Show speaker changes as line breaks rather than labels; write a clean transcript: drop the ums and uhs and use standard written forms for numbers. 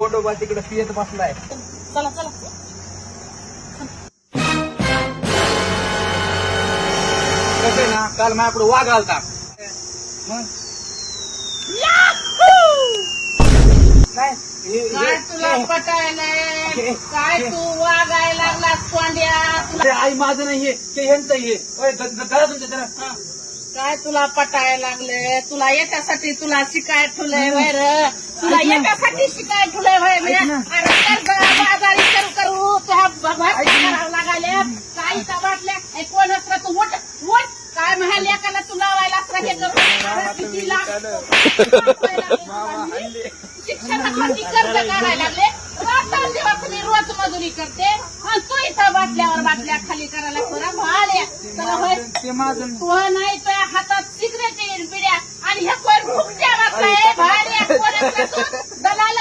कोंडोबा तिकडे पियत बसलाय.
चला चला.
कसं ना काल माझ्याकडे वाघ आलता. मग काय
काय तुला पटायलंय? काय तू वागायला लागलास कोंड्या?
ते आई माझं नाही हे ते ह्यांचं हे करा तुमच्या जरा.
काय तुला पटायला लागले? तुला याच्यासाठी तुला शिकाय ठुलंय वैर? तुला याच्यासाठी शिकाय ठुलंय वय? अरे कर्ज बाजारी करू करू तुला करावं लागायले. काही बाटल्या कोण असला तू उठ उठ. काय म्हणाल एकाला तू लावायला असला हे करू किती लाख शिक्षणासाठी कर्ज काढायला लागले. रात्रंदिवस मी रोज मजुरी करते आणि तू इथं बाटल्यावर बाटल्या खाली करायला खरा भाड्या. चला होय
ते माझं
तू नाही तुझ्या हातात सिगरेट येईल पिढ्या आणि हे कोण फुकट्या वाचलाय भाड्या. कोण असला तू दलाल